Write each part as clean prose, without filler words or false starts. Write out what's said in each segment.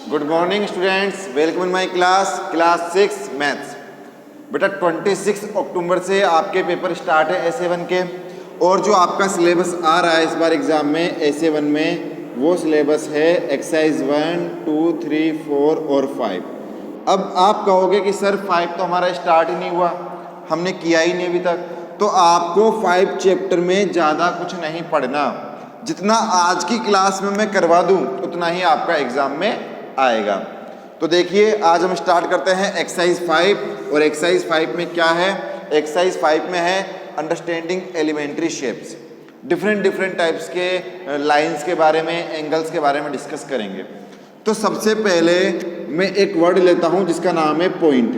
Good morning students, welcome in my class 6 maths. बेटा 26 अक्टूबर से आपके पेपर स्टार्ट है SA1 के, और जो आपका सिलेबस आ रहा है इस बार एग्जाम में SA1 में, वो सिलेबस है एक्सरसाइज 1, 2, 3, 4 और 5। अब आप कहोगे कि सर 5 तो हमारा स्टार्ट ही नहीं हुआ, हमने किया ही नहीं अभी तक। तो आपको 5 चैप्टर में ज़्यादा कुछ नहीं पढ़ना, जितना आज की क्लास में मैं करवा दूं उतना ही आपका एग्जाम में आएगा। तो देखिए आज हम स्टार्ट करते हैं एक्सरसाइज 5, और एक्सरसाइज 5 में क्या है? एक्सरसाइज 5 में है understanding elementary shapes. Different types के लाइंस के बारे में, एंगल्स के बारे में डिस्कस करेंगे। तो सबसे पहले मैं एक वर्ड लेता हूं जिसका नाम है पॉइंट।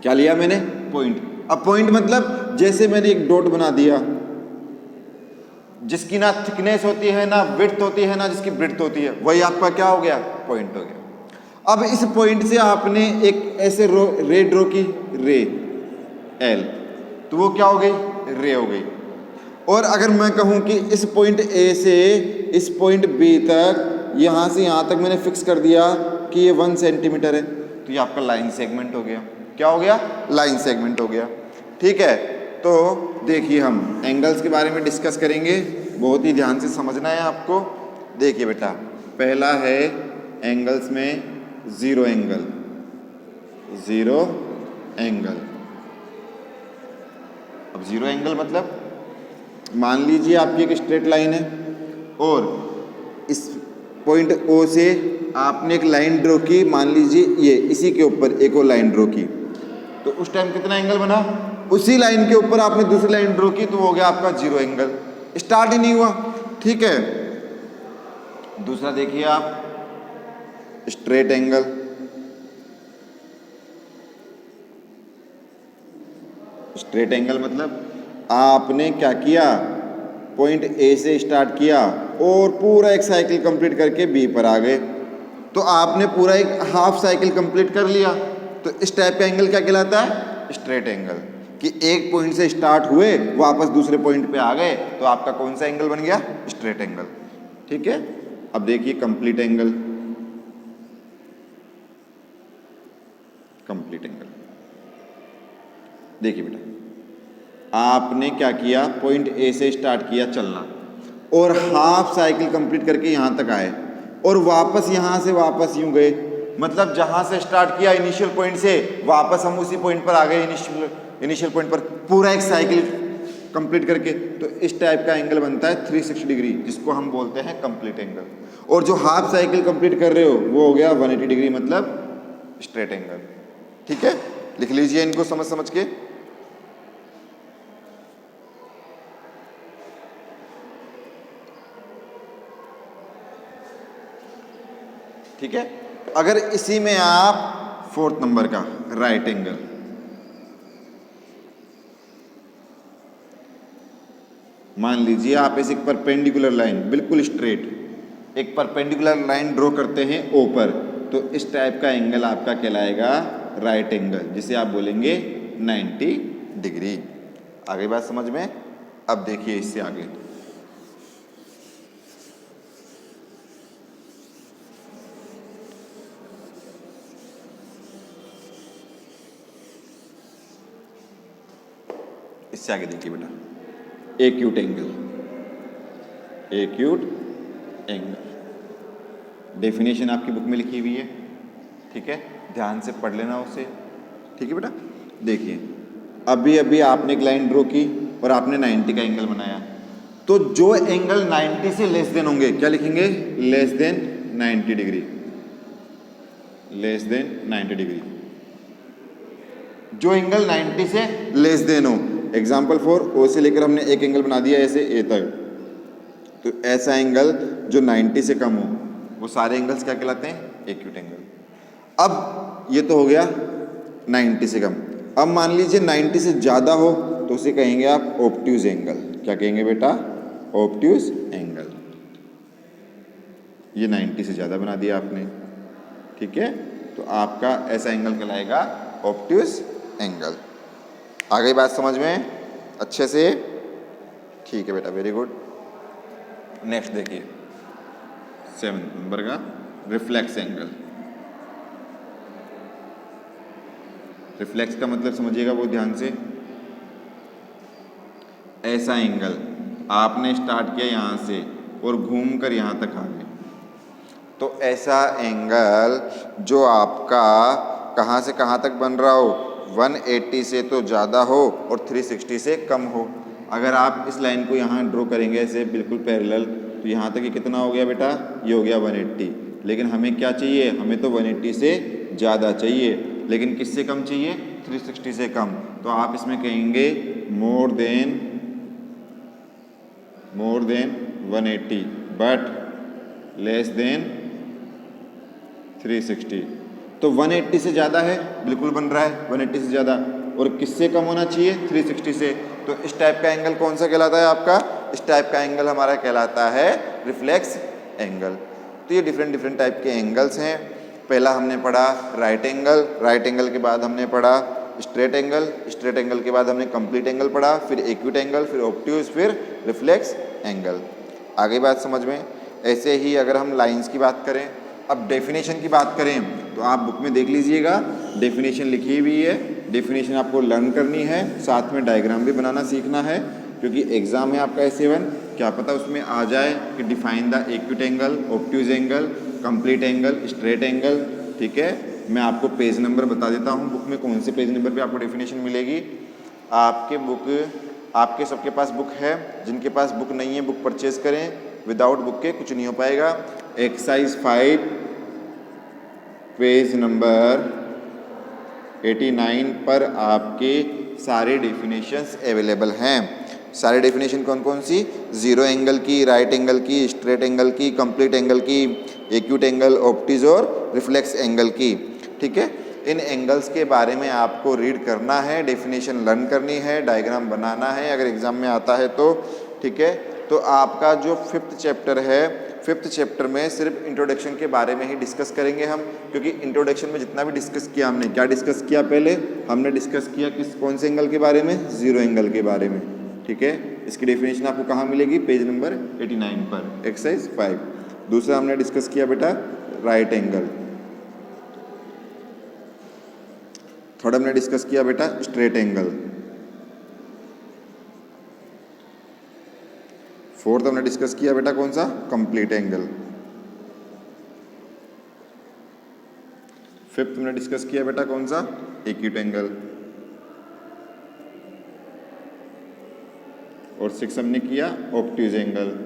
क्या लिया मैंने? पॉइंट। अब पॉइंट मतलब जैसे मैंने एक डॉट बना दिया जिसकी ना थिकनेस होती है, ना विड्थ होती है, ना जिसकी ब्रेड्थ होती है, वही आपका क्या हो गया? पॉइंट हो गया। अब इस पॉइंट से आपने एक ऐसे रे ड्रॉ की, रे एल, तो वो क्या हो गई? रे हो गई। और अगर मैं कहूं कि इस पॉइंट ए से इस पॉइंट बी तक, यहां से यहां तक मैंने फिक्स कर दिया कि ये 1 सेंटीमीटर है, तो ये आपका लाइन सेगमेंट हो गया। क्या हो गया? लाइन सेगमेंट हो गया। ठीक है, तो देखिए हम एंगल्स के बारे में डिस्कस करेंगे, बहुत ही ध्यान से समझना है आपको। देखिए बेटा, पहला है एंगल्स में जीरो एंगल। जीरो एंगल, अब जीरो एंगल मतलब मान लीजिए आपकी एक स्ट्रेट लाइन है और इस पॉइंट O से आपने एक लाइन ड्रॉ की, मान लीजिए ये, इसी के ऊपर एक और लाइन ड्रॉ की, तो उस टाइम कितना एंगल बना? उसी लाइन के ऊपर आपने दूसरी लाइन ड्रॉ की तो हो गया आपका जीरो एंगल, स्टार्ट ही नहीं हुआ। ठीक है, दूसरा देखिए आप स्ट्रेट एंगल। स्ट्रेट एंगल मतलब आपने क्या किया? पॉइंट A से स्टार्ट किया और पूरा एक साइकिल कंप्लीट करके B पर आ गए, तो आपने पूरा एक हाफ साइकिल कंप्लीट कर लिया। तो इस टाइप का एंगल क्या कहलाता है? Straight angle. कि एक पॉइंट से स्टार्ट हुए, वापस दूसरे पॉइंट पे आ गए, तो आपका कौन सा एंगल बन गया? Straight angle. ठीक है, अब देखिए कंप्लीट एंगल। कंप्लीट एंगल देखिए बेटा, आपने क्या किया? पॉइंट A से स्टार्ट किया चलना और हाफ साइकिल कंप्लीट करके यहां तक आए, और वापस यहां से वापस यूं गए, मतलब जहां से स्टार्ट किया इनिशियल पॉइंट से, वापस हम उसी पॉइंट पर आ गए, इनिशियल पॉइंट पर पूरा एक साइकिल कंप्लीट करके। तो इस टाइप का एंगल बनता है 360 डिग्री, जिसको हम बोलते हैं कंप्लीट एंगल। और जो हाफ साइकिल कंप्लीट कर रहे हो वो हो गया 180 डिग्री, मतलब स्ट्रेट एंगल। ठीक है, लिख लीजिए इनको समझ के। ठीक है, अगर इसी में आप 4th नंबर का राइट एंगल, मान लीजिए आप इस एक परपेंडिकुलर लाइन, बिल्कुल स्ट्रेट एक परपेंडिकुलर लाइन ड्रॉ करते हैं O पर, तो इस टाइप का एंगल आपका कहलाएगा राइट एंगल, जिसे आप बोलेंगे 90 डिग्री। आगे बात समझ में? अब देखिए इससे आगे, इससे आगे देखिए बेटा, acute angle. Acute angle definition आपकी बुक में लिखी हुई है। ठीक है, ध्यान से पढ़ लेना उसे। ठीक है बेटा, देखिए अभी आपने एक लाइन ड्रॉ की और आपने 90 का एंगल बनाया, तो जो एंगल 90 से लेस देन होंगे, क्या लिखेंगे? Less than 90 degree. Less than 90 degree, जो एंगल 90 से लेस देन हो। एग्जाम्पल फॉर O से लेकर हमने एक एंगल बना दिया ऐसे A तक, तो ऐसा एंगल जो 90 से कम हो, वो सारे एंगल्स क्या कहलाते हैं? Acute angle. अब ये तो हो गया 90 से कम। अब मान लीजिए 90 से ज़्यादा हो, तो उसे कहेंगे आप ऑब्ट्यूज एंगल। क्या कहेंगे बेटा? Obtuse angle. ये 90 से ज़्यादा बना दिया आपने। ठीक है, तो आपका ऐसा एंगल कहलाएगा ऑब्ट्यूज एंगल। आ गई बात समझ में अच्छे से? ठीक है बेटा, वेरी गुड। नेक्स्ट देखिए 7 नंबर का रिफ्लेक्स एंगल। रिफ्लेक्स का मतलब समझिएगा वो ध्यान से, ऐसा एंगल आपने स्टार्ट किया यहाँ से और घूमकर यहाँ तक आ गए, तो ऐसा एंगल जो आपका कहाँ से कहाँ तक बन रहा हो, 180 से तो ज़्यादा हो और 360 से कम हो। अगर आप इस लाइन को यहाँ ड्रॉ करेंगे ऐसे बिल्कुल पैरेलल, तो यहाँ तक ये कितना हो गया बेटा, ये हो गया 180। लेकिन हमें क्या चाहिए, हमें तो 180 से ज़्यादा चाहिए, लेकिन किससे कम चाहिए, 360 से कम। तो आप इसमें कहेंगे more than 180 but less than 360। तो 180 से ज़्यादा है, बिल्कुल बन रहा है 180 से ज़्यादा, और किससे कम होना चाहिए, 360 से। तो इस टाइप का एंगल कौन सा कहलाता है आपका, इस टाइप का एंगल हमारा कहलाता है रिफ्लेक्स एंगल। तो ये डिफरेंट टाइप के एंगल्स हैं। पहला हमने पढ़ा राइट एंगल, राइट एंगल के बाद हमने पढ़ा स्ट्रेट एंगल, स्ट्रेट एंगल के बाद हमने कंप्लीट एंगल पढ़ा, फिर एक्यूट एंगल, फिर ऑब्ट्यूज, फिर रिफ्लेक्स एंगल। आगे बात समझ में। ऐसे ही अगर हम लाइंस की बात करें, अब डेफिनेशन की बात करें, तो आप बुक में देख लीजिएगा, डेफिनेशन लिखी हुई है। डेफिनेशन आपको लर्न करनी है, साथ में डायग्राम भी बनाना सीखना है, क्योंकि एग्जाम है आपका S7, क्या पता उसमें आ जाए कि define the acute angle, obtuse angle, complete angle, straight angle. ठीक है, मैं आपको पेज नंबर बता देता हूँ, बुक में कौन से पेज नंबर पे आपको डेफिनेशन मिलेगी। आपके सबके पास बुक है, जिनके पास बुक नहीं है बुक परचेज करें, विदाउट बुक के कुछ नहीं हो पाएगा। एक्सरसाइज 5 पेज नंबर 89 पर आपके सारे डेफिनेशंस अवेलेबल हैं। सारे डेफिनेशन कौन कौन सी, जीरो एंगल की, राइट एंगल की, स्ट्रेट एंगल की, कंप्लीट एंगल की, एक्यूट एंगल, ऑप्टिज और रिफ्लेक्स एंगल की। ठीक है, इन एंगल्स के बारे में आपको रीड करना है, डेफिनेशन लर्न करनी है, डायग्राम बनाना है अगर एग्जाम में आता है तो। ठीक है, तो आपका जो 5th चैप्टर है, 5th चैप्टर में सिर्फ इंट्रोडक्शन के बारे में ही डिस्कस करेंगे हम, क्योंकि इंट्रोडक्शन में जितना भी डिस्कस किया हमने, क्या डिस्कस किया, पहले हमने डिस्कस किया कौन से एंगल के बारे में, जीरो एंगल के बारे में। ठीक है, इसकी डेफिनेशन आपको कहाँ मिलेगी, पेज नंबर 89 पर, एक्सरसाइज 5। दूसरा हमने डिस्कस किया बेटा राइट एंगल। थर्ड हमने डिस्कस किया बेटा स्ट्रेट एंगल। फोर्थ हमने डिस्कस किया बेटा कौन सा, कंप्लीट एंगल। फिफ्थ हमने डिस्कस किया बेटा कौन सा, एक्यूट एंगल। और 6 हमने किया ऑब्ट्यूज एंगल।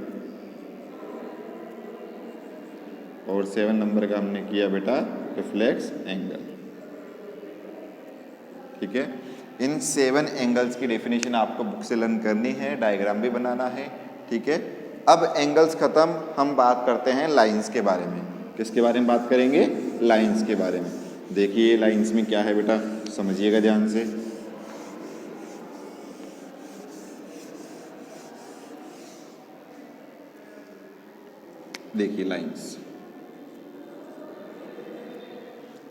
और 7 नंबर का हमने किया बेटा रिफ्लेक्स एंगल। ठीक है, इन 7 एंगल्स की डेफिनेशन आपको बुक से लर्न करनी है, डायग्राम भी बनाना है। ठीक है, अब एंगल्स खत्म, हम बात करते हैं लाइंस के बारे में। किसके बारे में बात करेंगे, लाइंस के बारे में। देखिए लाइंस में क्या है बेटा, समझिएगा ध्यान से। देखिए लाइंस,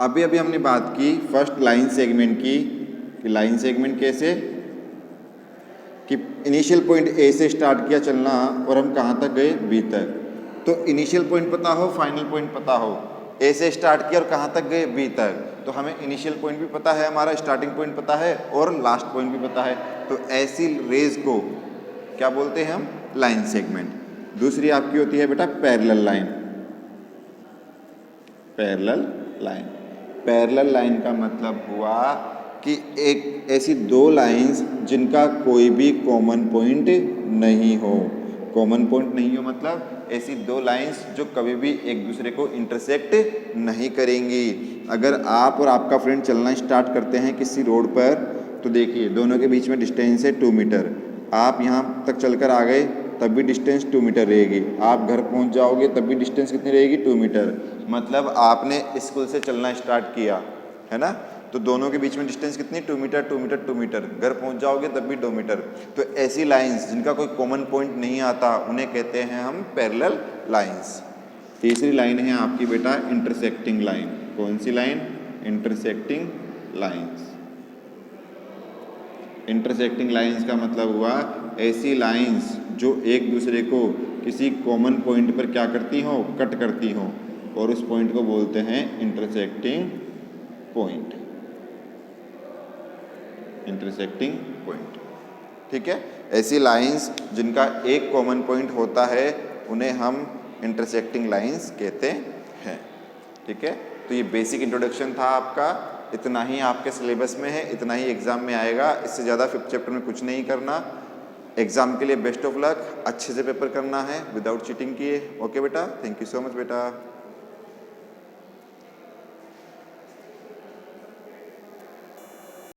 अभी हमने बात की फर्स्ट लाइन सेगमेंट की, कि लाइन सेगमेंट कैसे, कि इनिशियल पॉइंट ए से स्टार्ट किया चलना और हम कहाँ तक गए, बी तक। तो इनिशियल पॉइंट पता हो, फाइनल पॉइंट पता हो, ए से स्टार्ट किया और कहाँ तक गए, बी तक, तो हमें इनिशियल पॉइंट भी पता है, हमारा स्टार्टिंग पॉइंट पता है और लास्ट पॉइंट भी पता है। तो ऐसी रेज को क्या बोलते हैं हम, लाइन सेगमेंट। दूसरी आपकी होती है बेटा parallel line. Parallel line, parallel line का मतलब हुआ कि एक ऐसी दो लाइंस जिनका कोई भी कॉमन पॉइंट नहीं हो। कॉमन पॉइंट नहीं हो मतलब ऐसी दो लाइंस जो कभी भी एक दूसरे को इंटरसेक्ट नहीं करेंगी। अगर आप और आपका फ्रेंड चलना स्टार्ट करते हैं किसी रोड पर, तो देखिए दोनों के बीच में डिस्टेंस है 2 मीटर। आप यहाँ तक चलकर आ गए तब भी डिस्टेंस 2 मीटर रहेगी। आप घर पहुँच जाओगे तब भी डिस्टेंस कितनी रहेगी, 2 मीटर। मतलब आपने स्कूल से चलना स्टार्ट किया है ना, तो दोनों के बीच में डिस्टेंस कितनी, 2 मीटर 2 मीटर 2 मीटर। घर पहुंच जाओगे तब भी 2 मीटर। तो ऐसी लाइंस जिनका कोई कॉमन पॉइंट नहीं आता उन्हें कहते हैं हम पैरेलल लाइंस। तीसरी लाइन है आपकी बेटा इंटरसेक्टिंग लाइन। कौन सी line, intersecting lines. Intersecting lines का मतलब हुआ ऐसी लाइंस जो एक दूसरे को किसी कॉमन पॉइंट पर क्या करती हो, कट करती हो। और उस पॉइंट को बोलते हैं इंटरसेक्टिंग पॉइंट। इंटरसेक्टिंग पॉइंट, ठीक है। ऐसी लाइंस जिनका एक कॉमन पॉइंट होता है उन्हें हम इंटरसेक्टिंग लाइंस कहते हैं, ठीक है। तो ये बेसिक इंट्रोडक्शन था आपका, इतना ही आपके सिलेबस में है, इतना ही एग्जाम में आएगा, इससे ज़्यादा 5th चैप्टर में कुछ नहीं करना। एग्जाम के लिए बेस्ट ऑफ लक, अच्छे से पेपर करना है विदाउट चीटिंग किए। ओके बेटा, थैंक यू सो मच बेटा।